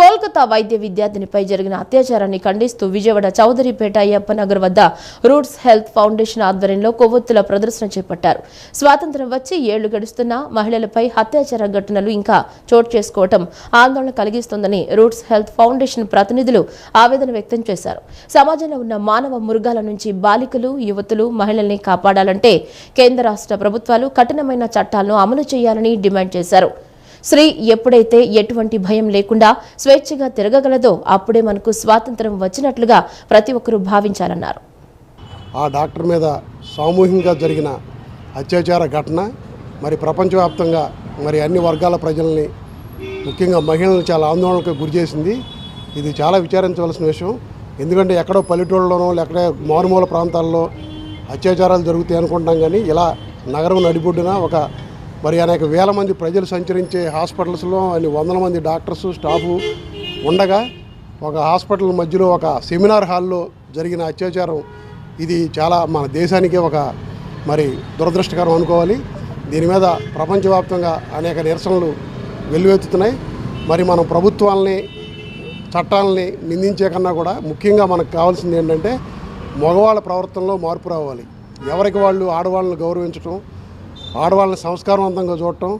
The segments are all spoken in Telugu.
కోల్కతా వైద్య విద్యార్థినిపై జరిగిన అత్యాచారాన్ని ఖండిస్తూ విజయవాడ చౌదరిపేట అయ్యప్ప నగర్ వద్ద రూట్స్ హెల్త్ ఫౌండేషన్ ఆధ్వర్యంలో కొవ్వొత్తుల ప్రదర్శన చేపట్టారు. స్వాతంత్ర్యం వచ్చి 7 ఏళ్లు గడుస్తున్నా మహిళలపై అత్యాచార ఘటనలు ఇంకా చోటు చేసుకోవడం ఆందోళన కలిగిస్తోందని రూట్స్ హెల్త్ ఫౌండేషన్ ప్రతినిధులు ఆవేదన వ్యక్తం చేశారు. సమాజంలో ఉన్న మానవ మృగాల నుంచి బాలికలు, యువతులు, మహిళల్ని కాపాడాలంటే కేంద్ర రాష్ట్ర ప్రభుత్వాలు కఠినమైన చట్టాలను అమలు చేయాలని డిమాండ్ చేశారు. స్త్రీ ఎప్పుడైతే ఎటువంటి భయం లేకుండా స్వేచ్ఛగా తిరగగలదో అప్పుడే మనకు స్వాతంత్ర్యం వచ్చినట్లుగా ప్రతి ఒక్కరూ భావించాలన్నారు. ఆ డాక్టర్ మీద సామూహికంగా జరిగిన అత్యాచార ఘటన మరి ప్రపంచవ్యాప్తంగా మరి అన్ని వర్గాల ప్రజల్ని ముఖ్యంగా మహిళలను చాలా ఆందోళనకు గురి చేసింది. ఇది చాలా విచారించవలసిన విషయం. ఎందుకంటే ఎక్కడో పల్లెటూళ్ళలోనో లేకపోతే మారుమూల ప్రాంతాల్లో అత్యాచారాలు జరుగుతాయి అనుకుంటాం, కానీ ఇలా నగరం నడిబొడ్డున మరి అనేక వేల మంది ప్రజలు సంచరించే హాస్పిటల్స్లో అన్ని వందల మంది డాక్టర్స్ స్టాఫు ఉండగా ఒక హాస్పిటల్ మధ్యలో ఒక సెమినార్ హాల్లో జరిగిన అత్యాచారం ఇది చాలా మన దేశానికే మరి దురదృష్టకరం అనుకోవాలి. దీని మీద ప్రపంచవ్యాప్తంగా అనేక నిరసనలు వెల్లువెత్తుతున్నాయి. మరి మనం ప్రభుత్వాలని చట్టాలని నిందించే కన్నా కూడా ముఖ్యంగా మనకు కావాల్సింది ఏంటంటే మగవాళ్ళ ప్రవర్తనలో మార్పు రావాలి. ఎవరికి వాళ్ళు ఆడవాళ్ళని గౌరవించడం, ఆడవాళ్ళని సంస్కారవంతంగా చూడటం,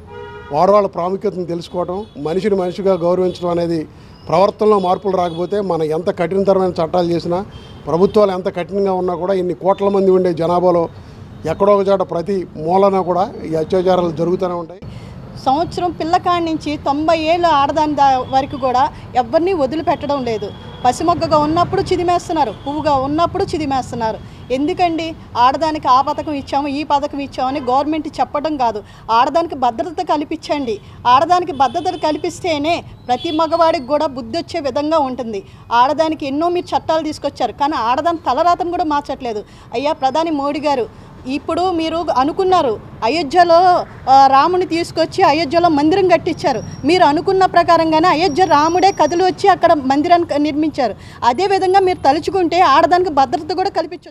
ఆడవాళ్ళ ప్రాముఖ్యతను తెలుసుకోవటం, మనిషిని మనిషిగా గౌరవించడం అనేది ప్రవర్తనలో మార్పులు రాకపోతే మనం ఎంత కఠినతరమైన చట్టాలు చేసినా, ప్రభుత్వాలు ఎంత కఠినంగా ఉన్నా కూడా ఇన్ని కోట్ల మంది ఉండే జనాభాలో ఎక్కడో ఒక చోట ప్రతి మూలన కూడా ఈ అత్యాచారాలు జరుగుతూనే ఉంటాయి. సంవత్సరం పిల్లకాడి నుంచి 90 ఏళ్ళు ఆడదాని వరకు కూడా ఎవరిని వదిలిపెట్టడం లేదు. పసిమొగ్గగా ఉన్నప్పుడు చిదిమేస్తున్నారు, పువ్వుగా ఉన్నప్పుడు చిదిమేస్తున్నారు. ఎందుకండి? ఆడదానికి ఆ పథకం ఇచ్చాము, ఈ పథకం ఇచ్చామని గవర్నమెంట్ చెప్పడం కాదు, ఆడదానికి భద్రత కల్పించండి. ఆడదానికి భద్రత కల్పిస్తేనే ప్రతి మగవాడికి కూడా బుద్ధి వచ్చే విధంగా ఉంటుంది. ఆడదానికి ఎన్నో మీరు చట్టాలు తీసుకొచ్చారు, కానీ ఆడదాని తలరాతను కూడా మార్చట్లేదు. అయ్యా ప్రధాని మోడీ గారు, ఇప్పుడు మీరు అనుకున్నారు అయోధ్యలో రాముని తీసుకొచ్చి అయోధ్యలో మందిరం కట్టించారు. మీరు అనుకున్న ప్రకారంగానే అయోధ్య రాముడే కథలు వచ్చి అక్కడ మందిరాన్ని నిర్మించారు. అదేవిధంగా మీరు తలుచుకుంటే ఆడదానికి భద్రత కూడా కల్పించవచ్చు.